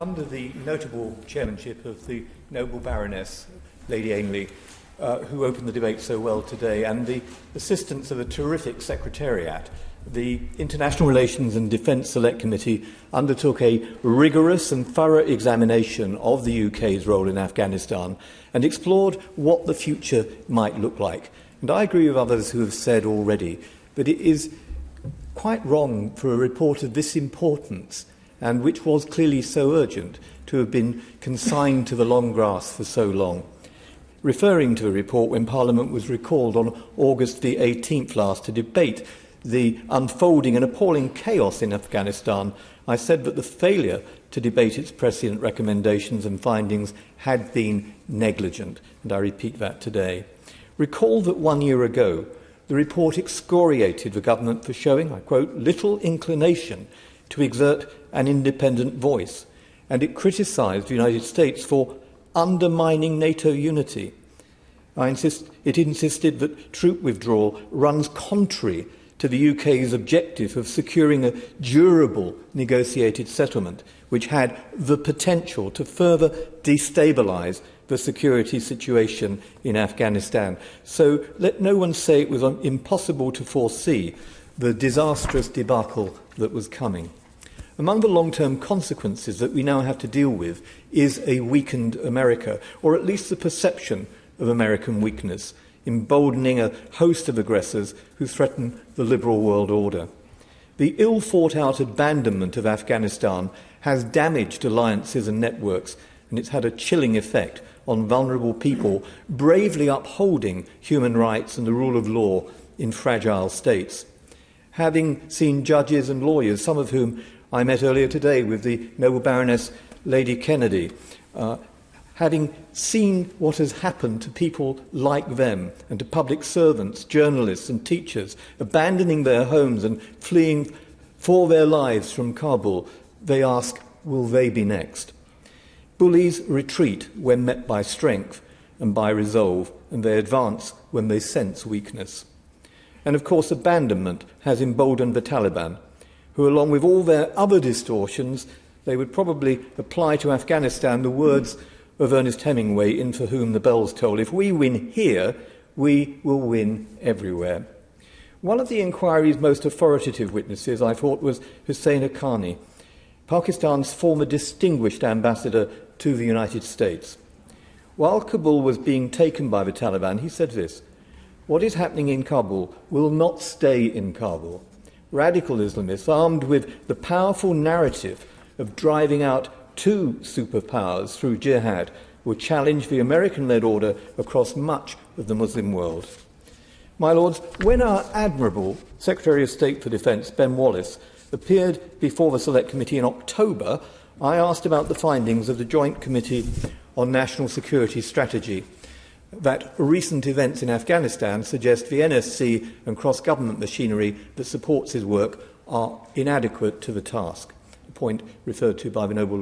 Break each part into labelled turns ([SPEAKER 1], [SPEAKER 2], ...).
[SPEAKER 1] Under the notable chairmanship of the noble Baroness, Lady Ainley, who opened the debate so well today, and the assistance of a terrific secretariat, the International Relations and Defence Select Committee undertook a rigorous and thorough examination of the UK's role in Afghanistan and explored what the future might look like. And I agree with others who have said already that it is quite wrong for a report of this importance, and which was clearly so urgent, to have been consigned to the long grass for so long. Referring to the report when Parliament was recalled on August the 18th last to debate the unfolding and appalling chaos in Afghanistan, I said that the failure to debate its prescient recommendations and findings had been negligent, and I repeat that today. Recall that 1 year ago, the report excoriated the government for showing, I quote, little inclination to exert an independent voice, and it criticised the United States for undermining NATO unity. It insisted that troop withdrawal runs contrary to the UK's objective of securing a durable negotiated settlement, which had the potential to further destabilise the security situation in Afghanistan. So let no one say it was impossible to foresee the disastrous debacle that was coming. Among the long-term consequences that we now have to deal with is a weakened America, or at least the perception of American weakness, emboldening a host of aggressors who threaten the liberal world order. The ill-thought-out abandonment of Afghanistan has damaged alliances and networks, and it's had a chilling effect on vulnerable people bravely upholding human rights and the rule of law in fragile states. Having seen judges and lawyers, some of whom I met earlier today with the noble Baroness Lady Kennedy, having seen what has happened to people like them and to public servants, journalists and teachers, abandoning their homes and fleeing for their lives from Kabul, they ask, will they be next? Bullies retreat when met by strength and by resolve, and they advance when they sense weakness. And of course, abandonment has emboldened the Taliban, who, along with all their other distortions, they would probably apply to Afghanistan the words of Ernest Hemingway, in For Whom the Bells Toll: if we win here, we will win everywhere. One of the inquiry's most authoritative witnesses, I thought, was Hussein Haqqani, Pakistan's former distinguished ambassador to the United States. While Kabul was being taken by the Taliban, he said this: what is happening in Kabul will not stay in Kabul. Radical Islamists, armed with the powerful narrative of driving out two superpowers through jihad, will challenge the American-led order across much of the Muslim world. My Lords, when our admirable Secretary of State for Defence, Ben Wallace, appeared before the Select Committee in October, I asked about the findings of the Joint Committee on National Security Strategy, that recent events in Afghanistan suggest the NSC and cross-government machinery that supports his work are inadequate to the task, a point referred to by the noble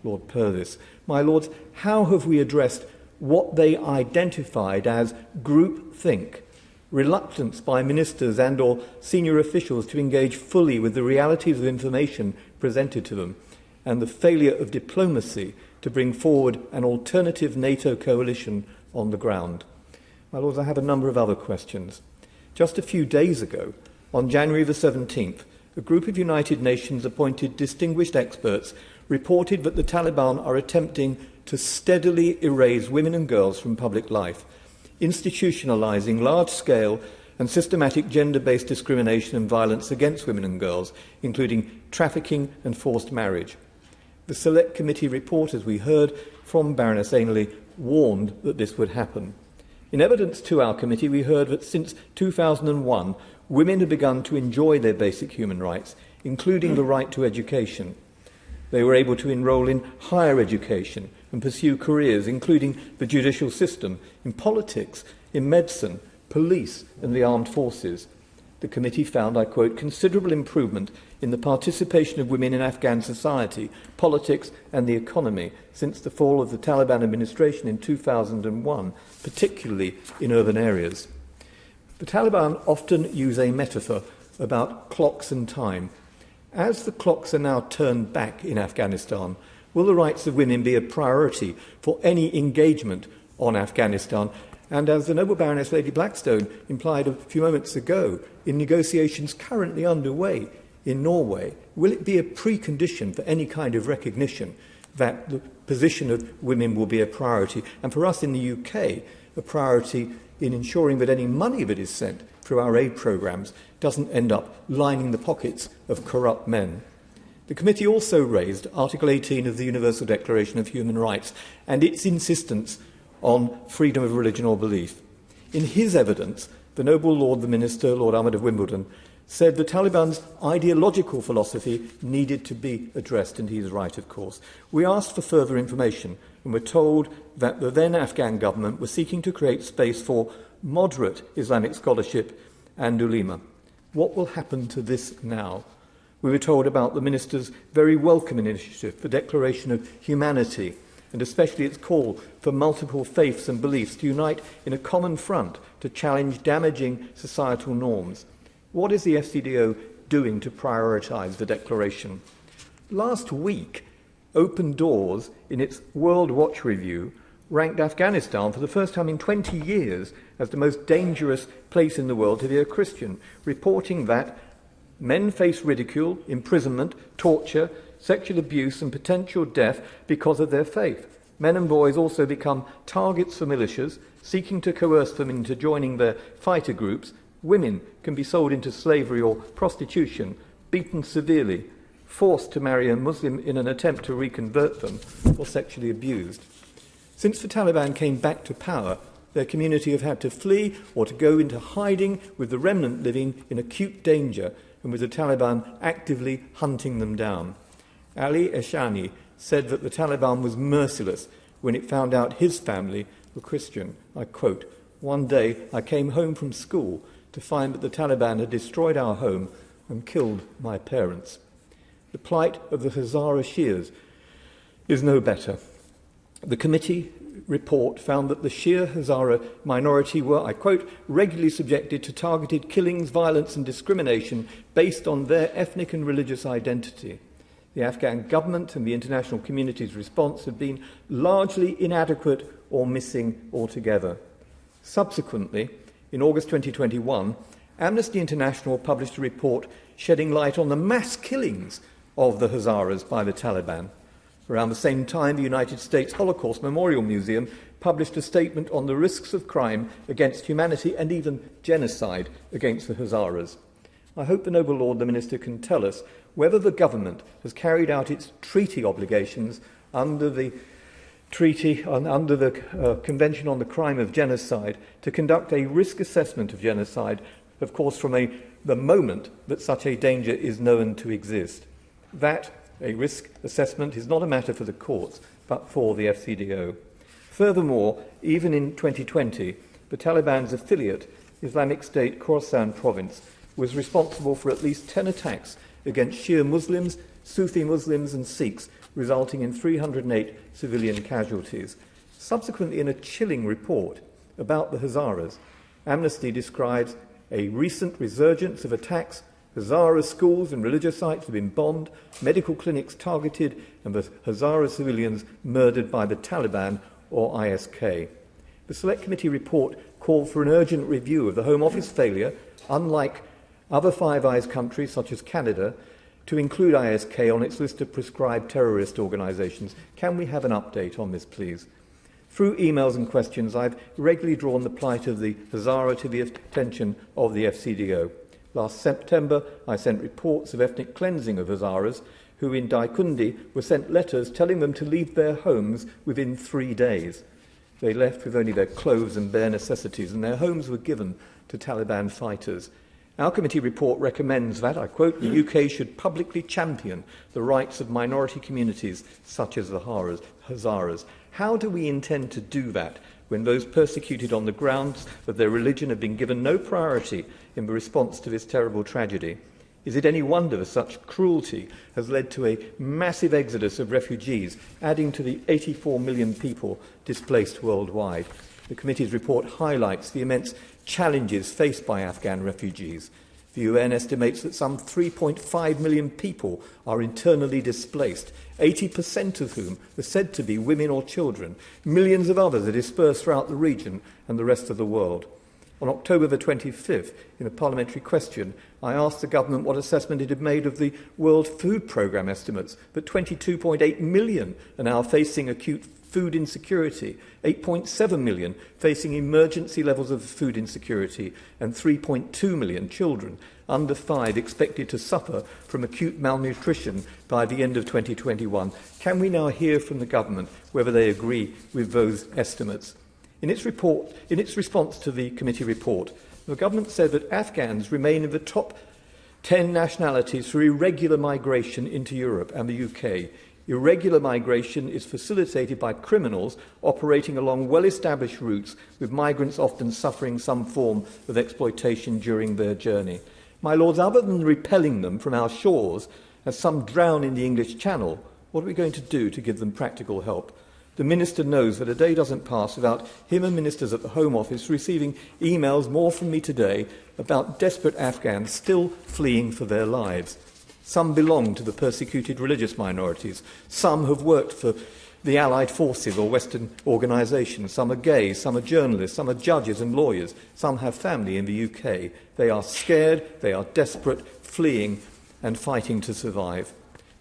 [SPEAKER 1] Lord Purvis. My Lords, how have we addressed what they identified as groupthink, reluctance by ministers and or senior officials to engage fully with the realities of information presented to them, and the failure of diplomacy to bring forward an alternative NATO coalition on the ground? My Lords, I have a number of other questions. Just a few days ago, on January the 17th, a group of United Nations appointed distinguished experts reported that the Taliban are attempting to steadily erase women and girls from public life, institutionalising large-scale and systematic gender-based discrimination and violence against women and girls, including trafficking and forced marriage. The Select Committee report, as we heard from Baroness Ainley, warned that this would happen. In evidence to our committee, we heard that since 2001, women have begun to enjoy their basic human rights, including the right to education. They were able to enrol in higher education and pursue careers, including the judicial system, in politics, in medicine, police and the armed forces. The committee found, I quote, considerable improvement in the participation of women in Afghan society, politics and the economy since the fall of the Taliban administration in 2001, particularly in urban areas. The Taliban often use a metaphor about clocks and time. As the clocks are now turned back in Afghanistan, Will the rights of women be a priority for any engagement on Afghanistan? And as the Noble Baroness Lady Blackstone implied a few moments ago, in negotiations currently underway in Norway, will it be a precondition for any kind of recognition that the position of women will be a priority? And for us in the UK, a priority in ensuring that any money that is sent through our aid programmes doesn't end up lining the pockets of corrupt men. The committee also raised Article 18 of the Universal Declaration of Human Rights and its insistence on freedom of religion or belief. In his evidence, the Noble Lord, the Minister, Lord Ahmed of Wimbledon, said the Taliban's ideological philosophy needed to be addressed, and he is right, of course. We asked for further information and were told that the then Afghan government was seeking to create space for moderate Islamic scholarship and ulema. What will happen to this now? We were told about the Minister's very welcome initiative, the Declaration of Humanity, and especially its call for multiple faiths and beliefs to unite in a common front to challenge damaging societal norms. What is the FCDO doing to prioritise the declaration? Last week, Open Doors, in its World Watch Review, ranked Afghanistan for the first time in 20 years as the most dangerous place in the world to be a Christian, reporting that men face ridicule, imprisonment, torture, sexual abuse and potential death because of their faith. Men and boys also become targets for militias, seeking to coerce them into joining their fighter groups. Women can be sold into slavery or prostitution, beaten severely, forced to marry a Muslim in an attempt to reconvert them, or sexually abused. Since the Taliban came back to power, their community have had to flee or to go into hiding, with the remnant living in acute danger and with the Taliban actively hunting them down. Ali Eshani said that the Taliban was merciless when it found out his family were Christian. I quote, "One day I came home from school to find that the Taliban had destroyed our home and killed my parents." The plight of the Hazara Shias is no better. The committee report found that the Shia Hazara minority were, I quote, regularly subjected to targeted killings, violence and discrimination based on their ethnic and religious identity. The Afghan government and the international community's response had been largely inadequate or missing altogether. Subsequently, in August 2021, Amnesty International published a report shedding light on the mass killings of the Hazaras by the Taliban. Around the same time, the United States Holocaust Memorial Museum published a statement on the risks of crime against humanity and even genocide against the Hazaras. I hope the Noble Lord, the Minister, can tell us whether the government has carried out its treaty obligations under the Convention on the Crime of Genocide to conduct a risk assessment of genocide, of course, from the moment that such a danger is known to exist. That, a risk assessment, is not a matter for the courts, but for the FCDO. Furthermore, even in 2020, the Taliban's affiliate, Islamic State Khorasan province, was responsible for at least 10 attacks against Shia Muslims, Sufi Muslims and Sikhs, resulting in 308 civilian casualties. Subsequently, in a chilling report about the Hazaras, Amnesty describes a recent resurgence of attacks. Hazara schools and religious sites have been bombed, medical clinics targeted, and the Hazara civilians murdered by the Taliban or ISK. The Select Committee report called for an urgent review of the Home Office failure, unlike other Five Eyes countries such as Canada, to include ISK on its list of prescribed terrorist organisations. Can we have an update on this, please? Through emails and questions, I've regularly drawn the plight of the Hazara to the attention of the FCDO. Last September, I sent reports of ethnic cleansing of Hazaras, who in Daikundi were sent letters telling them to leave their homes within 3 days. They left with only their clothes and bare necessities, and their homes were given to Taliban fighters. Our committee report recommends that, I quote, the UK should publicly champion the rights of minority communities such as the Hazaras. How do we intend to do that when those persecuted on the grounds of their religion have been given no priority in the response to this terrible tragedy? Is it any wonder that such cruelty has led to a massive exodus of refugees, adding to the 84 million people displaced worldwide? The committee's report highlights the immense challenges faced by Afghan refugees. The UN estimates that some 3.5 million people are internally displaced, 80% of whom are said to be women or children. Millions of others are dispersed throughout the region and the rest of the world. On October the 25th, in a parliamentary question, I asked the government what assessment it had made of the World Food Programme estimates that 22.8 million are now facing acute food insecurity, 8.7 million facing emergency levels of food insecurity, and 3.2 million children under 5 expected to suffer from acute malnutrition by the end of 2021. Can we now hear from the government whether they agree with those estimates? In its response to the committee report, the government said that Afghans remain in the top 10 nationalities for irregular migration into Europe and the UK. Irregular migration is facilitated by criminals operating along well-established routes, with migrants often suffering some form of exploitation during their journey. My lords, other than repelling them from our shores, as some drown in the English Channel, what are we going to do to give them practical help? The Minister knows that a day doesn't pass without him and ministers at the Home Office receiving emails, more from me today, about desperate Afghans still fleeing for their lives. Some belong to the persecuted religious minorities. Some have worked for the Allied forces or Western organisations. Some are gay, some are journalists, some are judges and lawyers. Some have family in the UK. They are scared, they are desperate, fleeing and fighting to survive.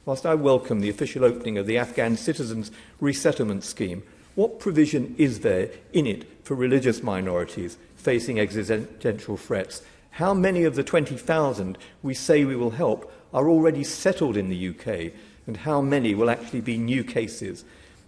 [SPEAKER 1] Whilst I welcome the official opening of the Afghan Citizens Resettlement Scheme, what provision is there in it for religious minorities facing existential threats? How many of the 20,000 we say we will help are already settled in the UK, and how many will actually be new cases?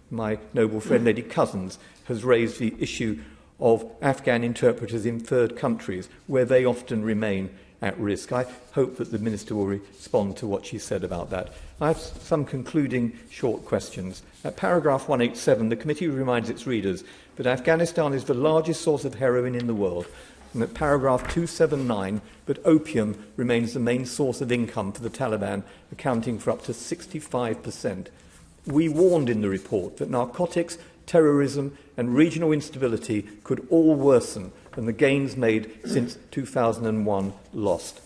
[SPEAKER 1] My noble friend Lady Cousins has raised the issue of Afghan interpreters in third countries, where they often remain at risk. I hope that the Minister will respond to what she said about that. I have some concluding short questions. At paragraph 187, the committee reminds its readers that Afghanistan is the largest source of heroin in the world, and at paragraph 279, that opium remains the main source of income for the Taliban, accounting for up to 65%. We warned in the report that narcotics, terrorism and regional instability could all worsen, and the gains made since 2001 lost.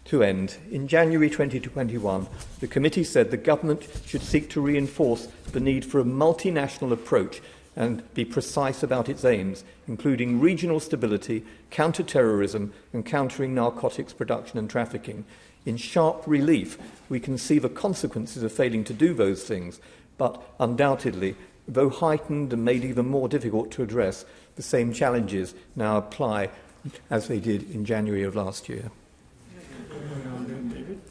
[SPEAKER 1] To end, in January 2021, the committee said the government should seek to reinforce the need for a multinational approach and be precise about its aims, including regional stability, counter-terrorism and countering narcotics production and trafficking. In sharp relief, we can see the consequences of failing to do those things, but undoubtedly, though heightened and made even more difficult to address, the same challenges now apply as they did in January of last year.